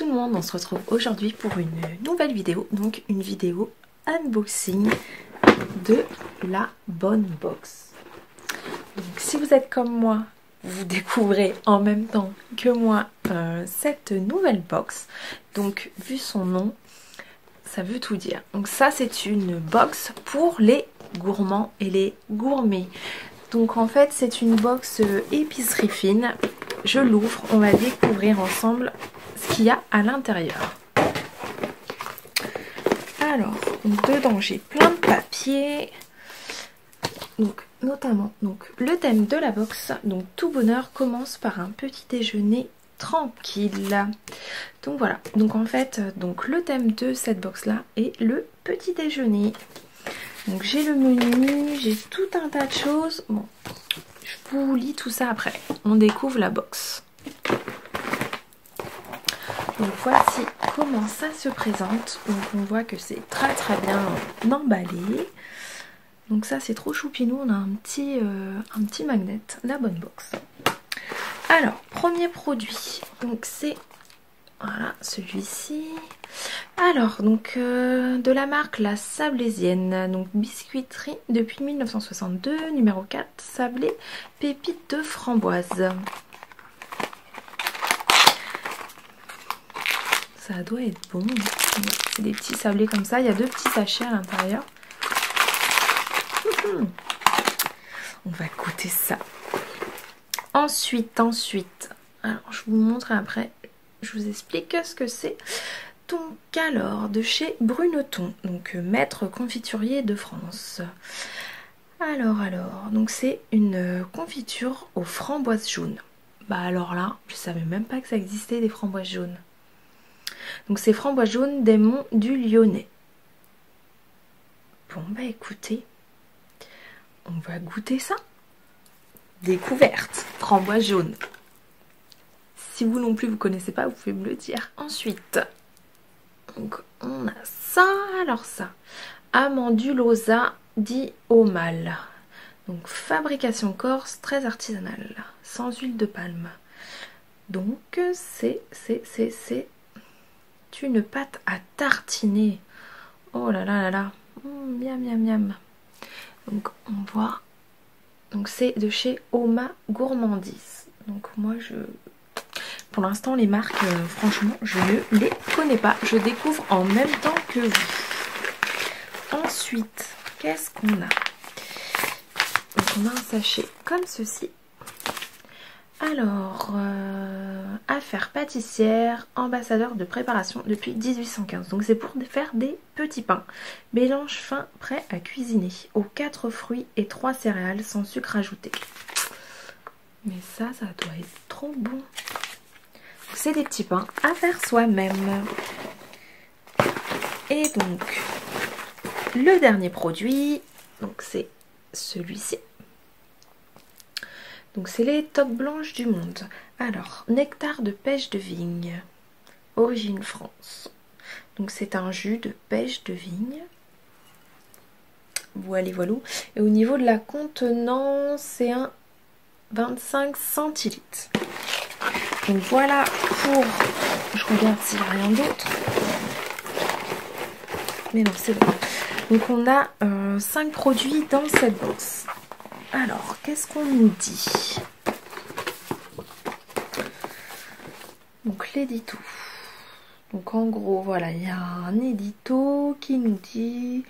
tout le monde, on se retrouve aujourd'hui pour une nouvelle vidéo, donc une vidéo unboxing de la Bonne Box. Donc, si vous êtes comme moi, vous découvrez en même temps que moi cette nouvelle box. Donc vu son nom, ça veut tout dire. Donc ça c'est une box pour les gourmands et les gourmets. Donc en fait c'est une box épicerie fine. Je l'ouvre, on va découvrir ensemble ce qu'il y a à l'intérieur. Alors, dedans j'ai plein de papiers. Donc notamment le thème de la box. Donc tout bonheur commence par un petit déjeuner tranquille. Donc voilà. Donc en fait, le thème de cette box là est le petit déjeuner. Donc j'ai le menu, j'ai tout un tas de choses. Bon, je vous lis tout ça après. On découvre la box. Donc voici comment ça se présente. Donc on voit que c'est très bien emballé. Donc ça c'est trop choupinou, on a un petit magnet, la Bonne Box. Alors, premier produit, donc c'est voilà celui-ci. Alors, donc de la marque La Sablésienne, donc biscuiterie depuis 1962, numéro 4, sablé, pépites de framboise. Ça doit être bon. C'est des petits sablés comme ça, il y a deux petits sachets à l'intérieur. On va goûter ça. Ensuite, alors je vous montre après, je vous explique ce que c'est. Donc alors, de chez Bruneton, donc maître confiturier de France. Alors, donc c'est une confiture aux framboises jaunes. Bah alors là, je savais même pas que ça existait des framboises jaunes. Donc c'est framboises jaunes des Monts du Lyonnais. Bon bah écoutez, on va goûter ça. Découverte, framboise jaune. Si vous non plus vous connaissez pas, vous pouvez me le dire. Ensuite, donc on a ça. Alors ça, amandulosa di Aumal. Donc fabrication corse très artisanale, sans huile de palme. Donc c'est une pâte à tartiner. Oh là là là là, miam miam miam. Donc on voit. Donc c'est de chez Oma Gourmandise. Donc moi pour l'instant les marques franchement je ne les connais pas. Je découvre en même temps que vous. Ensuite qu'est-ce qu'on a? Donc on a un sachet comme ceci. Alors affaires pâtissières, ambassadeur de préparation depuis 1815. Donc c'est pour faire des petits pains. Mélange fin prêt à cuisiner. Aux 4 fruits et 3 céréales sans sucre ajouté. Mais ça doit être trop bon. C'est des petits pains à faire soi-même. Et donc le dernier produit, donc c'est celui-ci. Donc c'est les toques blanches du monde. Alors, nectar de pêche de vigne, origine France. Donc c'est un jus de pêche de vigne. Voilà. Et au niveau de la contenance, c'est un 25 centilitres. Donc voilà pour... Je regarde s'il n'y a rien d'autre. Mais non, c'est bon. Donc on a 5 produits dans cette box. Alors, qu'est-ce qu'on nous dit? Donc l'édito. Donc en gros, voilà, il y a un édito qui nous dit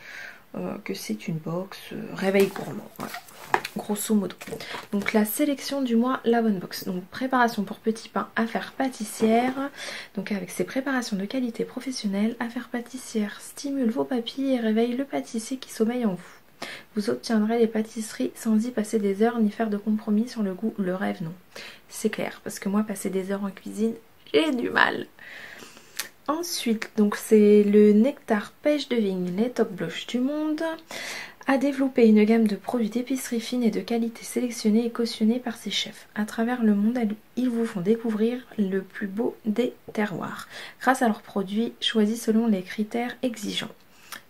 que c'est une box réveil gourmand. Voilà, grosso modo. Donc la sélection du mois, la Bonne Box. Donc préparation pour petits pains, affaires pâtissières. Donc avec ses préparations de qualité professionnelle, affaires pâtissières stimule vos papilles et réveille le pâtissier qui sommeille en vous. Vous obtiendrez les pâtisseries sans y passer des heures ni faire de compromis sur le goût, le rêve non. C'est clair, parce que moi passer des heures en cuisine, j'ai du mal. Ensuite, donc c'est le nectar pêche de vigne, les toques blanches du monde, a développé une gamme de produits d'épicerie fine et de qualité sélectionnés et cautionnés par ses chefs. À travers le monde, ils vous font découvrir le plus beau des terroirs, grâce à leurs produits choisis selon les critères exigeants.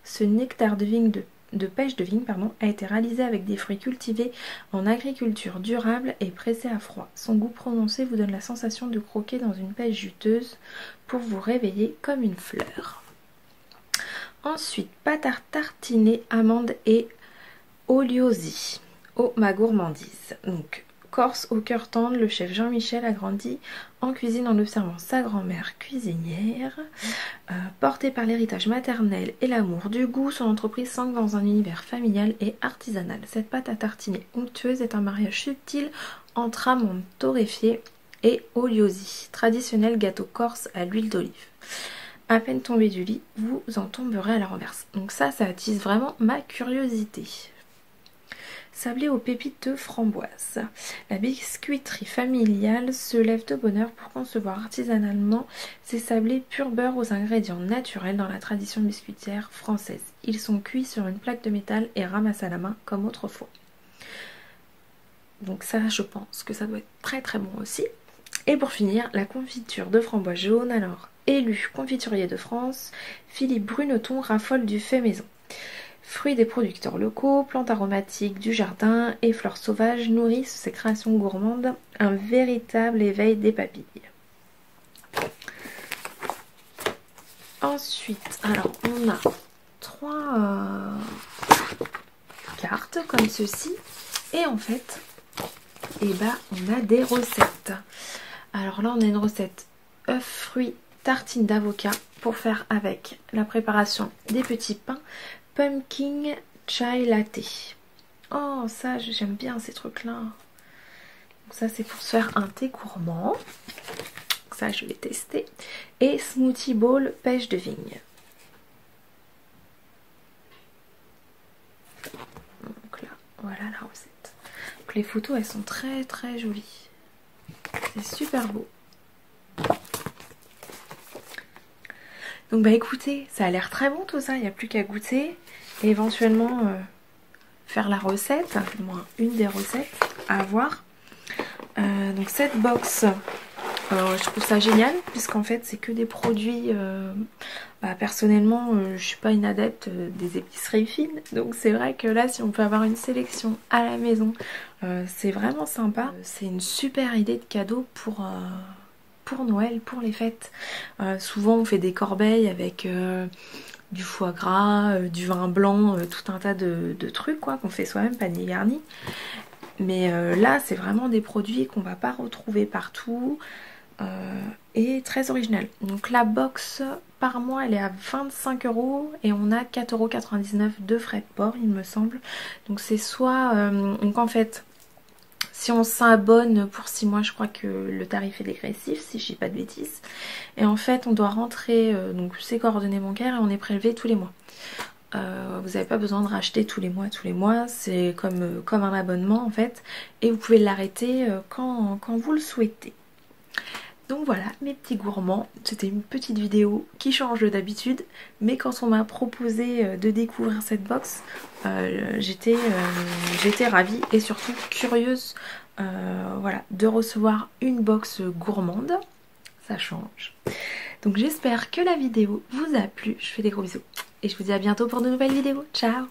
Ce nectar de vigne de pêche de vigne a été réalisé avec des fruits cultivés en agriculture durable et pressés à froid. Son goût prononcé vous donne la sensation de croquer dans une pêche juteuse pour vous réveiller comme une fleur. Ensuite, pâte à tartiner, amandes et oliosi. Oh, ma gourmandise. Donc, Corse au cœur tendre, le chef Jean-Michel a grandi en cuisine en observant sa grand-mère cuisinière. Porté par l'héritage maternel et l'amour du goût, son entreprise s'ancre dans un univers familial et artisanal. Cette pâte à tartiner onctueuse est un mariage subtil entre amandes torréfiées et oliosi, traditionnel gâteau corse à l'huile d'olive. À peine tombé du lit, vous en tomberez à la renverse. Donc ça attise vraiment ma curiosité. Sablé aux pépites de framboise. La biscuiterie familiale se lève de bonne heure pour concevoir artisanalement ces sablés pur beurre aux ingrédients naturels dans la tradition biscuitière française. Ils sont cuits sur une plaque de métal et ramassés à la main comme autrefois. Donc ça, je pense que ça doit être très très bon aussi. Et pour finir, la confiture de framboise jaune. Alors, élu confiturier de France, Philippe Bruneton raffole du fait maison. Fruits des producteurs locaux, plantes aromatiques du jardin et fleurs sauvages nourrissent ses créations gourmandes, un véritable éveil des papilles. Ensuite, alors on a 3 cartes comme ceci et en fait, on a des recettes. Alors là on a une recette œufs, fruits, tartine d'avocat pour faire avec la préparation des petits pains. Pumpkin chai latte. Oh, ça, j'aime bien ces trucs-là. Donc ça, c'est pour se faire un thé gourmand. Donc ça, je vais tester. Et smoothie bowl pêche de vigne. Donc là, voilà la recette. Donc les photos, elles sont très très jolies. C'est super beau. Donc bah écoutez, ça a l'air très bon tout ça, il n'y a plus qu'à goûter et éventuellement faire la recette, du moins une des recettes à voir. Donc cette box, je trouve ça génial puisqu'en fait c'est que des produits, personnellement je suis pas une adepte des épiceries fines, donc c'est vrai que là si on peut avoir une sélection à la maison, c'est vraiment sympa. C'est une super idée de cadeau pour Noël, pour les fêtes. Souvent on fait des corbeilles avec du foie gras, du vin blanc, tout un tas de trucs quoi qu'on fait soi-même, panier garni. Mais là c'est vraiment des produits qu'on va pas retrouver partout et très original. Donc la box par mois elle est à 25 € et on a 4,99 € de frais de port il me semble. Donc c'est soit donc en fait si on s'abonne pour 6 mois, je crois que le tarif est dégressif, si je dis pas de bêtises. Et en fait, on doit rentrer donc ses coordonnées bancaires et on est prélevé tous les mois. Vous n'avez pas besoin de racheter tous les mois. C'est comme un abonnement en fait. Et vous pouvez l'arrêter quand vous le souhaitez. Donc voilà mes petits gourmands, c'était une petite vidéo qui change d'habitude, mais quand on m'a proposé de découvrir cette box, j'étais ravie et surtout curieuse voilà, de recevoir une box gourmande, ça change. Donc j'espère que la vidéo vous a plu, je fais des gros bisous et je vous dis à bientôt pour de nouvelles vidéos, ciao!